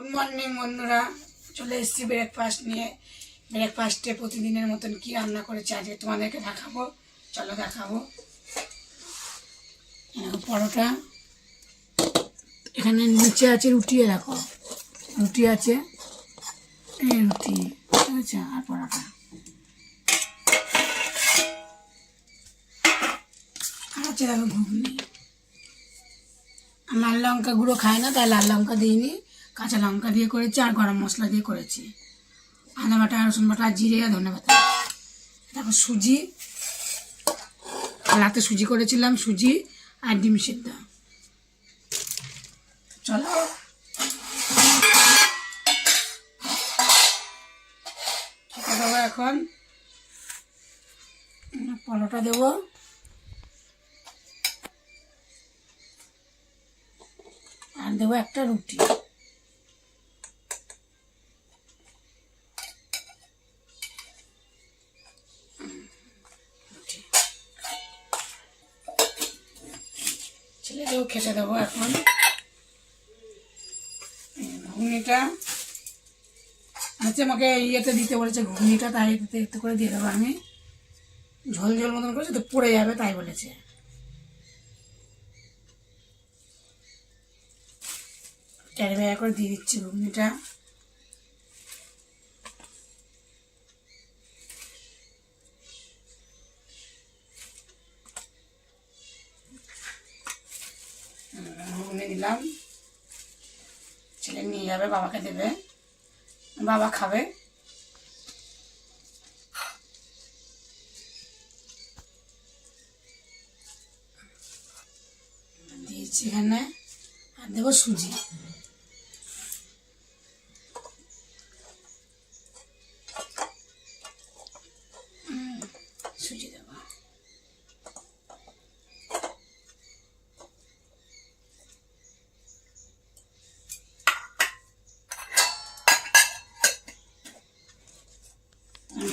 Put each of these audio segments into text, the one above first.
Good morning বন্ধুরা, চলে এসেছি ব্রেকফাস্ট নিয়ে। ব্রেকফাস্টে প্রতিদিনের মতন কি রান্না করেছি আজকে তোমাদেরকে দেখাবো। চলো দেখাবো। পরোটা, এখানে নিচে আছে রুটি, দেখো রুটি আছে, এই রুটি ঠিক আছে, আর পরোটা আর আছে দেখো ঘুগনি। লাল লঙ্কা গুঁড়ো খায় না, তাই লাল লঙ্কা দিইনি, কাঁচা লঙ্কা দিয়ে করেছি আর গরম মশলা দিয়ে করেছি। আদা বাটা, রসুন বাটা, জিরে আর ধনে পাতা। তারপর সুজি, রাতে সুজি করেছিলাম, সুজি আর ডিম সিদ্ধ। চলো খেতে দেবো। এখন পরোটা দেবো, আর দেবো একটা রুটি। ছেলেকেও খেতে দেবো। এখন ঘুগনিটা হচ্ছে, আমাকে ইয়েতে দিতে বলেছে ঘুগনিটা, তাই একটু করে দিয়ে দেবো আমি। ঝোল ঝোল মতন করেছে তো পড়ে যাবে, তাই বলেছে। ক্যারি ব্যাগ করে দিয়ে দিচ্ছি ঘুগনিটা। ঘুগনি দিলাম, ছেলে নিয়ে যাবে, বাবাকে দেবে, বাবা খাবে। দিয়েছি এখানে, আর দেবো সুজি। সুজি দেবো।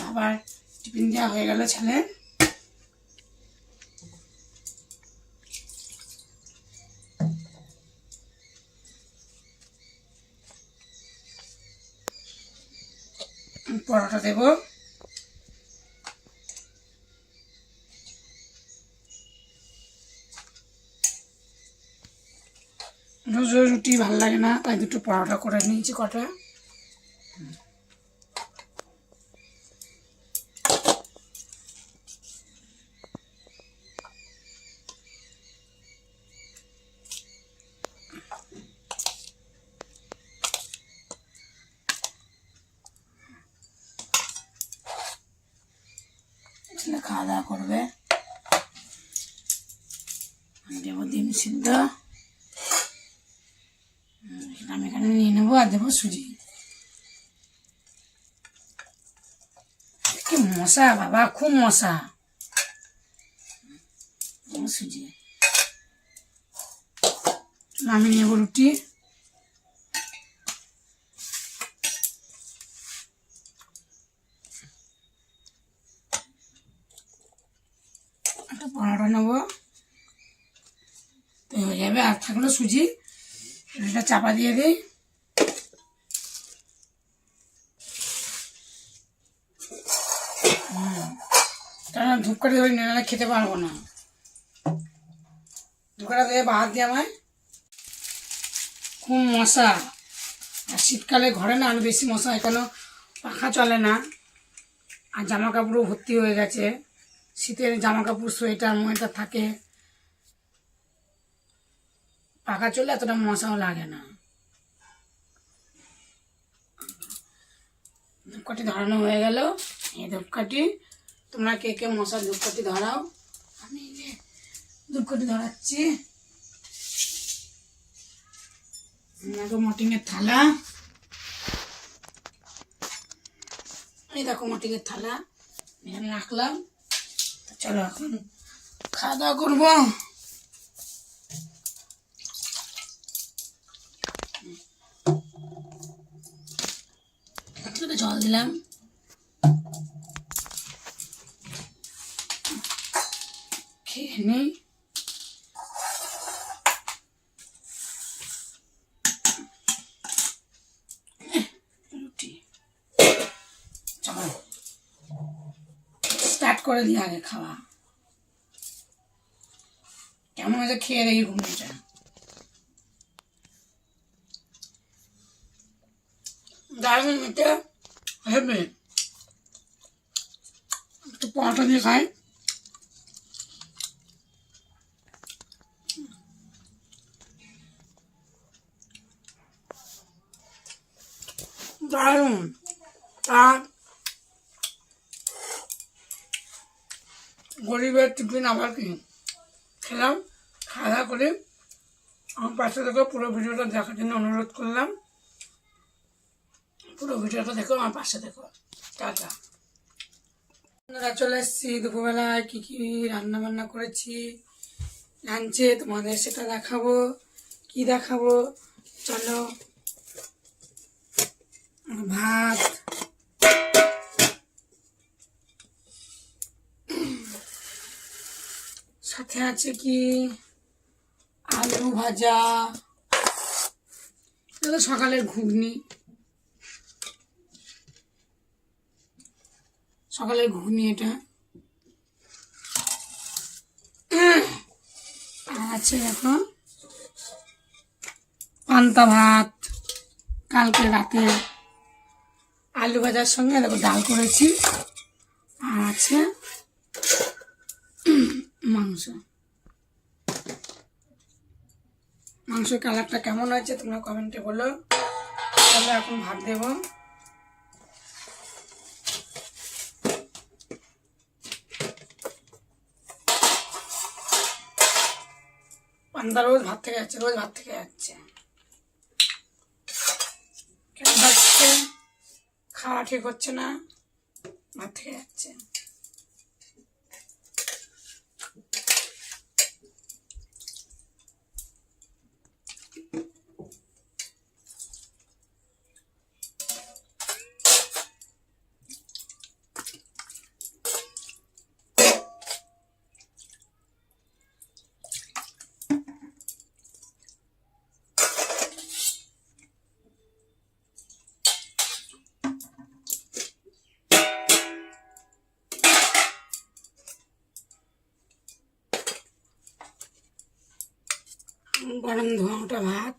আবার টিফিন দেওয়া হয়ে গেল ছেলে। পরোটা দেবো, রোজ রোজ রুটি ভালো লাগে না, তাই দুটো পরোটা করে নিয়েছি কটা। ছেলে খাওয়া দাওয়া করবে। দেবো ডিম সিদ্ধ, আমি এখানে নিয়ে নেবো, আর দেবো সুজি। কি মশা বাবা, খুব মশা। সুজি আমি নেবো রুটি। একটা পরোটা নেবো, তো হয়ে যাবে। আর থাকলো সুজি, এটা চাপা দিয়ে দিই। কারণ ধূপকাঠি ধরে নিয়ে খেতে পারবো না, ধূপকাঠি দিয়ে বাদ দিয়ে আমায়। খুব মশা, আর শীতকালে ঘরে না আরো বেশি মশা, এখানেও পাখা চলে না, আর জামা কাপড়ও ভর্তি হয়ে গেছে। শীতের জামা কাপড়, সোয়েটার মোয়েটার থাকে, পাখা চললে এতটা মশাও লাগে না। ধূপকাঠি ধরানো হয়ে গেল। এই ধূপকাঠি, তোমরা কে কে মশার ধূপকাঠি ধরাও? আমি ধূপকাঠি ধরাচ্ছি। মটিনের থালা, এই দেখো মটিনের থালা এখানে রাখলাম। চলো এখন খাওয়া দাওয়া করবো। জল দিলাম, খেয়ে নিই। করে দিয়ে আগে খাওয়া। কেমন হয়েছে খেয়ে দেখি ঘুগনিটা। দারুণ মেটে হেবে একটু পরোটা দিয়ে খাই। দারুণ। আর গরিবের টিফিন আবার কি খেলাম। খাওয়া দাওয়া করে আমার পাশে থেকে পুরো ভিডিওটা দেখার জন্য অনুরোধ করলাম। পুরো ভিডিওটা দেখো, আমার পাশে দেখো। টাটা। আপনারা চলে এসেছি দুপুরবেলায় কী কী রান্না বান্না করেছি লাঞ্চে, তোমাদের সেটা দেখাবো। কি দেখাবো চলো। ভাত, সাথে আছে কি আলু ভাজা, এটা তো সকালের ঘুগনি, সকালের ঘুগনি এটা। আর আছে দেখো পান্তা ভাত, কালকে রাতে আলু ভাজার সঙ্গে দেখো ডাল করেছি। আর আছে মাংস। মাংসের কালারটা কেমন হয়েছে তোমরা কমেন্টে বলো। তাহলে এখন ভাত দেবো। পান্তা রোজ ভাত থেকে যাচ্ছে, রোজ ভাত থেকে যাচ্ছে। কেন যাচ্ছে? খাওয়া ঠিক হচ্ছে না, ভাত থেকে যাচ্ছে। গরম ধোয়া ওটা ভাত।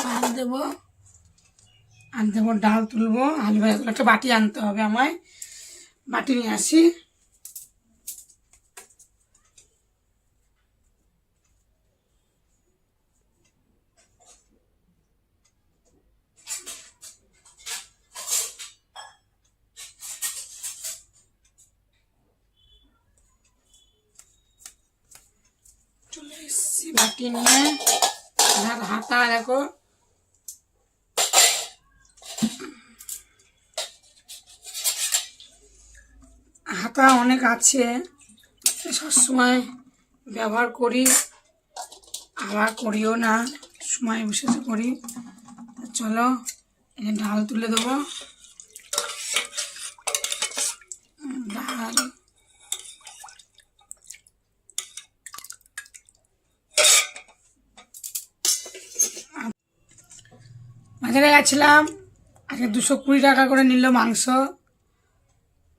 ভাত দেবো আর দেবো ডাল তুলবো, আলু ভাজাগুলো একটা বাটি আনতে হবে আমায়, বাটি নিয়ে আসি। চলে এসছি বাটি নিয়ে। হাতা দেখো হাতা অনেক আছে, সবসময় ব্যবহার করি আবার করিও না, সময় বিশেষ করি। চলো ডাল তুলে দেবো। ডাল বাজারে গেছিলাম, আজকে 220 টাকা করে নিল মাংস।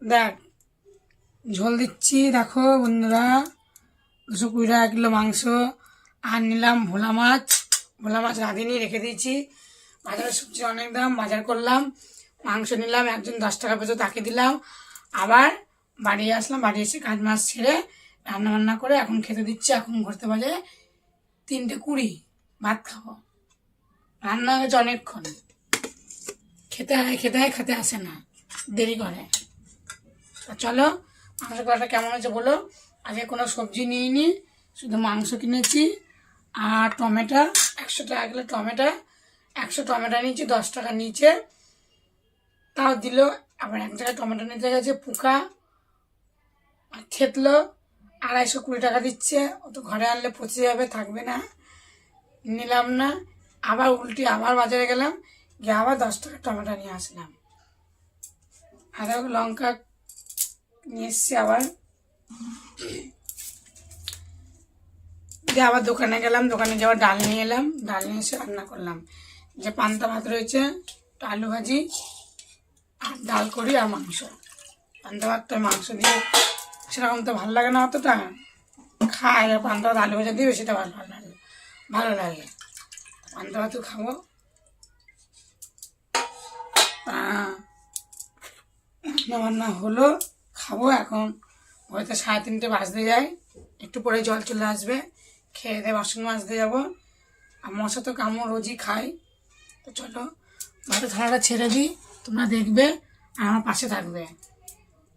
দেখ ঝোল দিচ্ছি দেখো বন্ধুরা, 220 টাকা কিলো মাংস। আর নিলাম ভোলা মাছ, ভোলা মাছ রাঁধিনি রেখে দিয়েছি। বাজারে সবজি অনেক দাম, বাজার করলাম। মাংস নিলাম, একজন 10 টাকা পেতো তাকে দিলাম। আবার বাড়ি আসলাম, বাড়ি এসে কাজ মাছ ছেড়ে রান্না বান্না করে এখন খেতে দিচ্ছি। এখন ঘুরতে বাজে 3:20, ভাত খাবো। রান্না হয়েছে অনেকক্ষণ, খেতে আসে না, দেরি করে। চলো মাংস করাটা কেমন হয়েছে বলো। আগে কোনো সবজি নিইনি, শুধু মাংস কিনেছি আর টমেটো 100 টাকা কিলো টমেটো, 100 টমেটো নিয়েছি, 10 টাকা নিচে তাও দিল। আবার এক জায়গায় টমেটো নিতে গেছে পোকা আর থেতলো, 220 টাকা দিচ্ছে। ও তো ঘরে আনলে পচে যাবে, থাকবে না, নিলাম না, আবার উল্টে আবার বাজারে গেলাম, গিয়ে আবার 10 টাকার টমেটো নিয়ে আসলাম। আর লঙ্কা নিয়ে এসছি আবার, দিয়ে আবার দোকানে গেলাম, দোকানে যাওয়ার ডাল নিয়ে এলাম, ডাল নিয়ে এসে রান্না করলাম। যে পান্তা ভাত রয়েছে, আলু ভাজি আর ডাল করি আর মাংস। পান্তা ভাতটা মাংস দিয়ে সেরকম তো ভালো লাগে না অতটা, খাই আর পান্তা ভাত আলু ভাজা দিয়ে সেটা ভালো লাগে। পান্তা ভাতও খাবো। রান্না হলো, খাবো এখন। হয়তো 3:30 বাজতে যায়, একটু পরে জল চলে আসবে, খেয়ে দিয়ে বাসন মাজতে যাবো। আর মশা তো কামড় রোজই খাই। তো চলো ভাতের থালাটা ছেড়ে দিই, তোমরা দেখবে আর আমার পাশে থাকবে।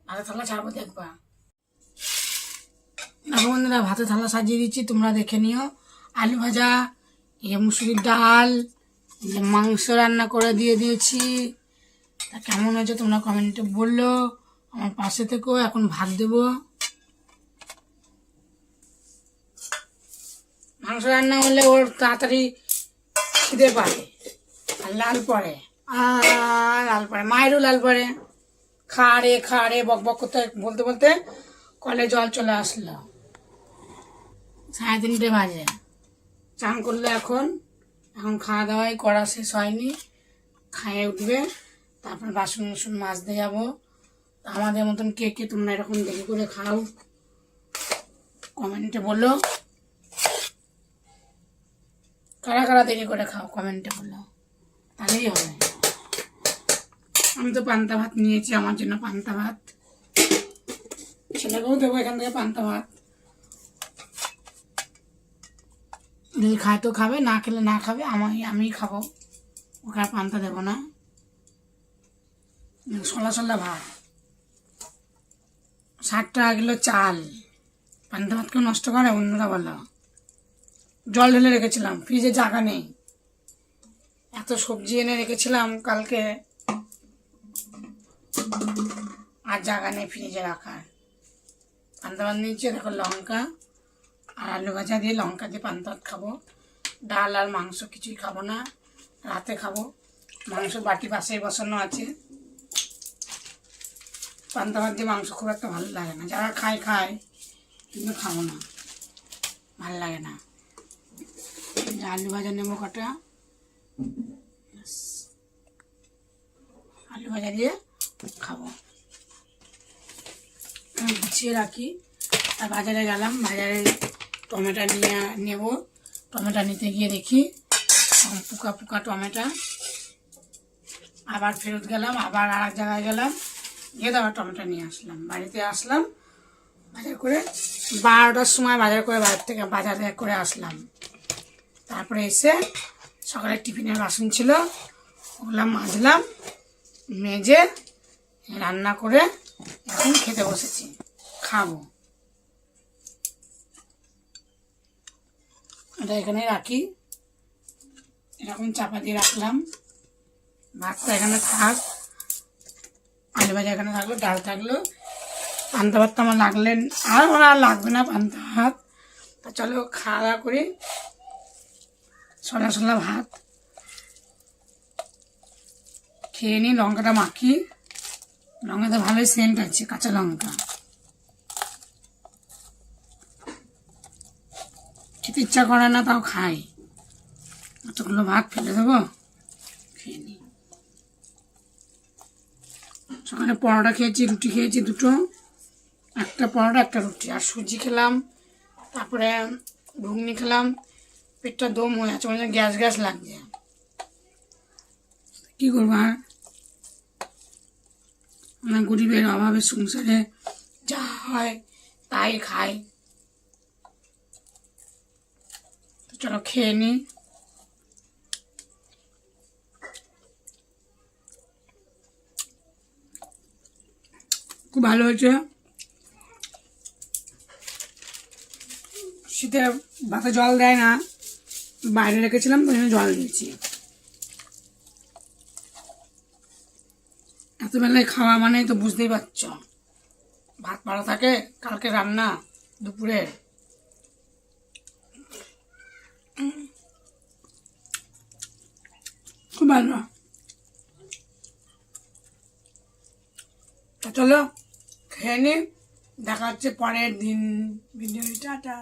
ভাতের থালা ছাড়বো, দেখবা। দেখো বন্ধুরা, ভাতের থালা সাজিয়ে দিচ্ছি, তোমরা দেখে নিও। আলু ভাজা, মুসুরির ডাল, মাংস রান্না করে দিয়ে দিয়েছি। তা কেমন হয়েছে তোমরা কমেন্টে বললো। আমার পাশে থেকেও এখন ভাত দেবো। মাংস রান্না হলে ওর তাড়াতাড়ি খিদে পারে আর লাল পড়ে, মায়েরও লাল পড়ে। খাড়ে বক বক করতে বলতে বলতে কলে জল চলে আসলো। 3:30 বাজে, চান করলো এখন খাওয়া দাওয়াই করা শেষ হয়নি। খাইয়ে উঠবে, তারপর বাসন মাজতে যাবো। আমাদের মতন কে কে তোমরা এরকম দেরি করে খাও কমেন্টে বলো। কারা কারা দেরি করে খাও কমেন্টে বলো, তাহলেই হবে। আমি তো পান্তা ভাত নিয়েছি, আমার জন্য পান্তা ভাত, ছেলেকেও দেবো এখান থেকে পান্তা ভাত। যদি খায় তো খাবে, না খেলে না খাবে, আমি খাবো, ওকে আর পান্তা দেবো না। সলা ভাত, 60 টাকা কিলো চাল। পান্তা ভাত কেউ নষ্ট করে বন্ধুরা বলো? জল ঢেলে রেখেছিলাম, ফ্রিজে জায়গা নেই। এত সবজি এনে রেখেছিলাম কালকে, আর জায়গা নেই ফ্রিজে রাখার। পান্তা ভাত নিয়েছি, দেখো লঙ্কা আর আলু ভাজা দিয়ে, লঙ্কা দিয়ে পান্তা ভাত খাবো। ডাল আর মাংস কিছুই খাবো না, রাতে খাবো। মাংস বাটি পাশেই বসানো আছে। পান্তা ভাত দিয়ে মাংস খুব একটা ভালো লাগে না, যারা খায় কিন্তু খাবো না, ভালো লাগে না। আলু ভাজা নেবো কটা, আলু ভাজা দিয়ে খাবো। গুছিয়ে রাখি। আর বাজারে গেলাম, বাজারে টমেটো নেব। টমেটো নিতে গিয়ে দেখি পোকা টমেটো। আবার ফেরত গেলাম, আবার আর এক জায়গায় গেলাম, গিয়ে আবার টমেটো নিয়ে আসলাম। বাড়িতে আসলাম বাজার করে, 12টার সময় বাজারে করে আসলাম। তারপরে এসে সকালে টিফিনের বাসন ছিল, ওগুলো মাজলাম, মেজে রান্না করে এখন খেতে বসেছি, খাবো। এটা এখানে রাখি, এরকম চাপা দিয়ে রাখলাম। ভাতটা এখানে থাক, আলু ভাজা এখানে থাকলো, ডাল থাকলো। পান্তা ভাতটা আমার আমার আর লাগবে না পান্তা ভাত। তা চলো খাওয়া দাওয়া করি। সলা ভাত খেয়ে নিই, লঙ্কাটা মাখি। লঙ্কাটা ভালোই সেন্ট আছে, কাঁচা লঙ্কা। খেতে ইচ্ছা করে না, তাও খাই। এতগুলো ভাত ফেলে দেবো, খেয়ে নিই। সকালে পরোটা খেয়েছি, রুটি খেয়েছি দুটো, একটা পরোটা একটা রুটি, আর সুজি খেলাম, তারপরে ঘুগনি খেলাম। পেটটা দম হয়ে আছে, মানে গ্যাস লাগছে। কি করবো আর, আমরা গরিবের অভাবের সংসারে যা হয় তাই খাই। তো চলো খেয়ে নিই। খুব ভালো হয়েছে। শীতে ভাতে জল দেয় না, বাইরে রেখেছিলাম তো জল দিয়েছি। এত বেলায় খাওয়া মানে তো বুঝতেই পারছ, ভাত ভালো থাকে, কালকে রান্না দুপুরে। খুব ভালো। চলো খেয়ে নি, দেখা হচ্ছে পরের দিন ভিডিও। টাটা।